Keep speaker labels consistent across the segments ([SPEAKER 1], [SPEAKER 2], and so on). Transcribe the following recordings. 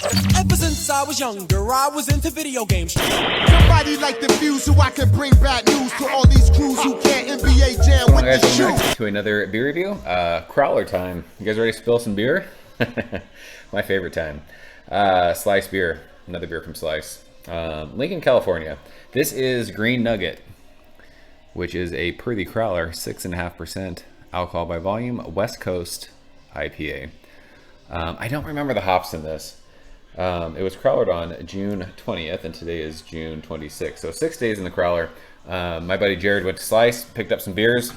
[SPEAKER 1] Ever since I was younger, I was into video games.
[SPEAKER 2] Somebody like the Fuse so I can bring bad news to all these crews who can't NBA jam with the shoes.
[SPEAKER 3] Welcome back to another beer review. Crowler time. You guys ready to spill some beer? My favorite time. Slice beer. Another beer from Slice. Lincoln, California. This is Green Nugget, which is a per the Crowler 6.5% alcohol by volume West Coast IPA. I don't remember the hops in this. It was crowlered on June 20th, and today is June 26th. So 6 days in the crowler. My buddy Jared went to Slice, picked up some beers. I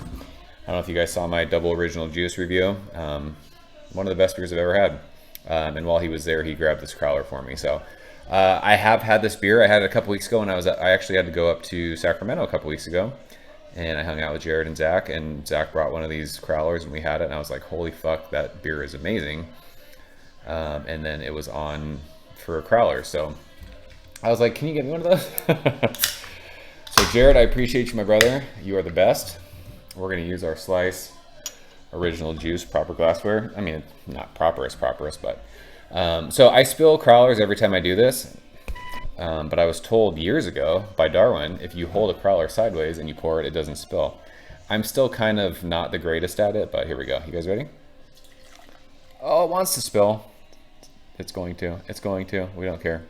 [SPEAKER 3] don't know if you guys saw my double original juice review. One of the best beers I've ever had. And while he was there, he grabbed this crowler for me. So I have had this beer. I had it a couple weeks ago, and I actually had to go up to Sacramento a couple weeks ago. And I hung out with Jared and Zach brought one of these crowlers, and we had it, and I was like, holy fuck, that beer is amazing. And then it was on for a crowler, so I was like, can you get me one of those? So Jared, I appreciate you, my brother. You are the best. We're going to use our Slice original juice, proper glassware. I mean, not properest, but so I spill crowlers every time I do this. But I was told years ago by Darwin, if you hold a crowler sideways and you pour it, it doesn't spill. I'm still kind of not the greatest at it, but here we go. You guys ready? Oh, it wants to spill. It's going to. It's going to. We don't care.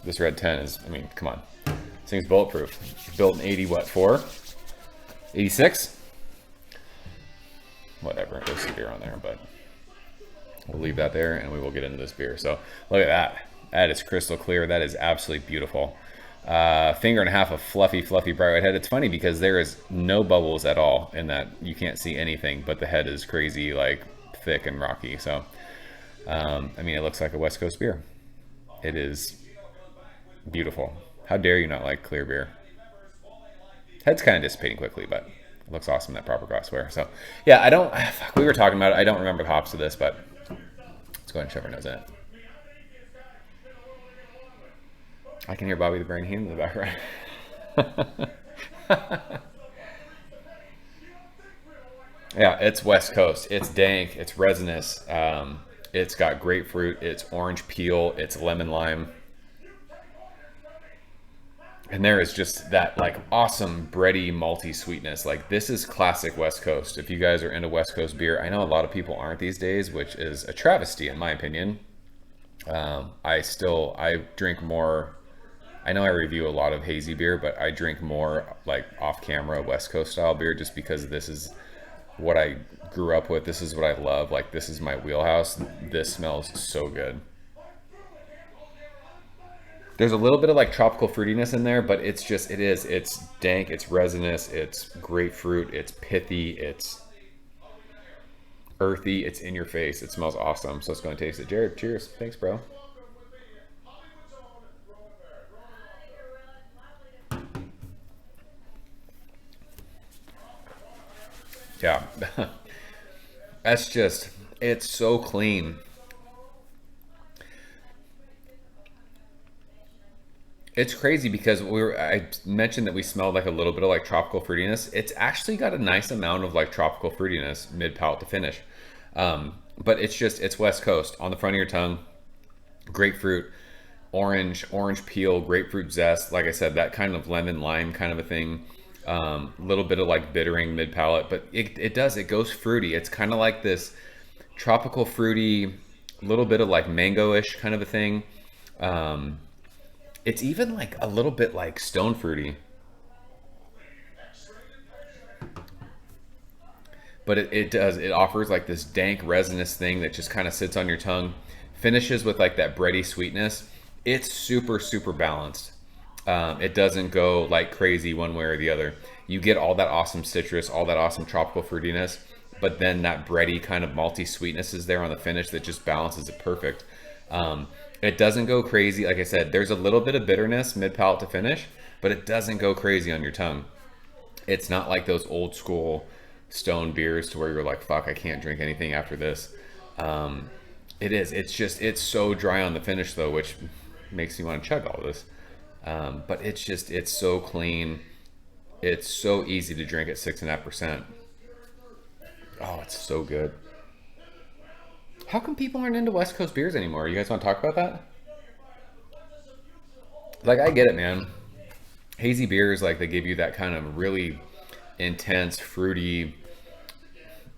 [SPEAKER 3] This Red 10 is, I mean, come on. This thing's bulletproof. Built in 80, what, 4? 86? Whatever. There's some beer on there, but we'll leave that there and we will get into this beer. So look at that. That is crystal clear. That is absolutely beautiful. Finger and a half of fluffy bright red head. It's funny because there is no bubbles at all in that. You can't see anything, but the head is crazy, like thick and rocky. So, I mean, it looks like a West Coast beer. It is beautiful. How dare you not like clear beer? Head's kind of dissipating quickly, but it looks awesome, that proper glassware. So, yeah, we were talking about it. I don't remember the hops of this, but let's go ahead and shove our nose in it. I can hear Bobby the Brain Heenan in the background. Yeah, it's West Coast. It's dank. It's resinous. It's got grapefruit. It's orange peel. It's lemon lime. And there is just that like awesome bready malty sweetness. Like this is classic West Coast. If you guys are into West Coast beer, I know a lot of people aren't these days, which is a travesty in my opinion. I drink more. I know I review a lot of hazy beer, but I drink more like off-camera West Coast style beer just because this is what I grew up with. This is what I love. Like this is my wheelhouse. This smells so good. There's a little bit of like tropical fruitiness in there, but it's dank, it's resinous, it's grapefruit, it's pithy, it's earthy, it's in your face. It smells awesome. So let's go and taste it. Jared, cheers. Thanks, bro. Yeah, it's so clean. It's crazy because I mentioned that we smelled like a little bit of like tropical fruitiness. It's actually got a nice amount of like tropical fruitiness mid palate to finish. But it's West Coast on the front of your tongue, grapefruit, orange peel, grapefruit zest. Like I said, that kind of lemon lime kind of a thing. Little bit of like bittering mid palate, but it goes fruity. It's kind of like this tropical fruity, little bit of like mango-ish kind of a thing. It's even like a little bit like stone fruity, but it offers like this dank resinous thing that just kind of sits on your tongue, finishes with like that bready sweetness. It's super balanced. It doesn't go like crazy one way or the other. You get all that awesome citrus, all that awesome tropical fruitiness, but then that bready kind of malty sweetness is there on the finish that just balances it perfect. It doesn't go crazy. Like I said, there's a little bit of bitterness mid palate to finish, but it doesn't go crazy on your tongue. It's not like those old school stone beers to where you're like, fuck, I can't drink anything after this. It's so dry on the finish though, which makes me want to chug all of this. But it's so clean. It's so easy to drink at 6.5%. Oh, it's so good. How come people aren't into West Coast beers anymore? You guys want to talk about that? Like, I get it, man. Hazy beers, like, they give you that kind of really intense, fruity,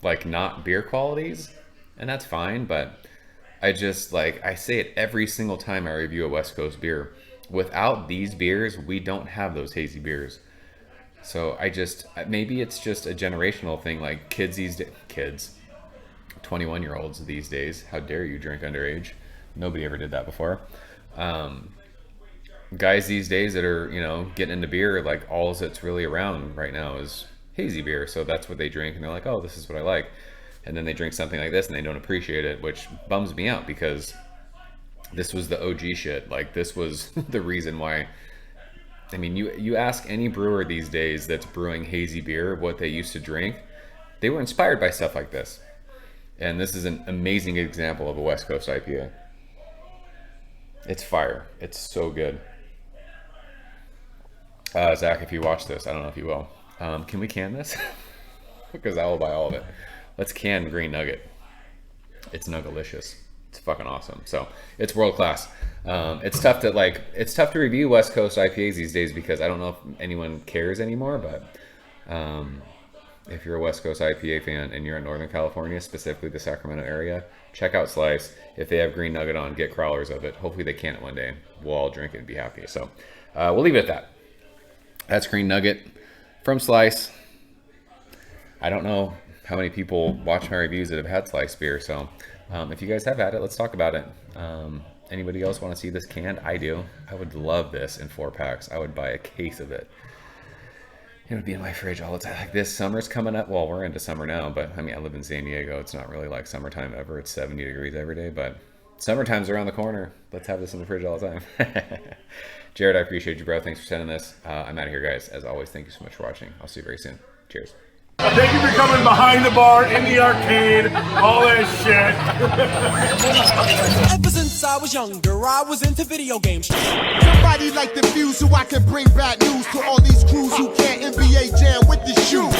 [SPEAKER 3] like, not beer qualities, and that's fine, but I just, like, I say it every single time I review a West Coast beer. Without these beers, we don't have those hazy beers. So I just, maybe it's just a generational thing, like kids, 21-year-olds these days, how dare you drink underage? Nobody ever did that before. Guys these days that are, you know, getting into beer, like all that's really around right now is hazy beer. So that's what they drink, and they're like, oh, this is what I like. And then they drink something like this and they don't appreciate it, which bums me out, because this was the OG shit. Like, this was the reason why. I mean, you ask any brewer these days that's brewing hazy beer what they used to drink, they were inspired by stuff like this. And this is an amazing example of a West Coast IPA. It's fire. It's so good. Zach, if you watch this, I don't know if you will. Can we can this? Because I will buy all of it. Let's can Green Nugget. It's Nuggelicious. It's fucking awesome. So it's world class. It's tough to review West Coast IPAs these days, because I don't know if anyone cares anymore. But if you're a West Coast IPA fan and you're in Northern California, specifically the Sacramento area, check out Slice. If they have Green Nugget on, get crawlers of it. Hopefully they can it one day. We'll all drink it and be happy. So we'll leave it at that. That's Green Nugget from Slice. I don't know how many people watch my reviews that have had Slice beer, so if you guys have had it, let's talk about it. Anybody else want to see this canned? I do. I would love this in 4-packs. I would buy a case of it. It would be in my fridge all the time. Like, this summer's coming up. Well, we're into summer now, but I mean, I live in San Diego. It's not really like summertime ever. It's 70 degrees every day, but summertime's around the corner. Let's have this in the fridge all the time. Jared, I appreciate you, bro. Thanks for sending this. I'm out of here, guys. As always, thank you so much for watching. I'll see you very soon. Cheers.
[SPEAKER 4] Thank you for coming behind the bar, in the arcade, all that shit.
[SPEAKER 1] Ever since I was younger, I was into video games.
[SPEAKER 2] Somebody like the Fuse, so I can bring bad news to all these crews who can't NBA jam with the shoe.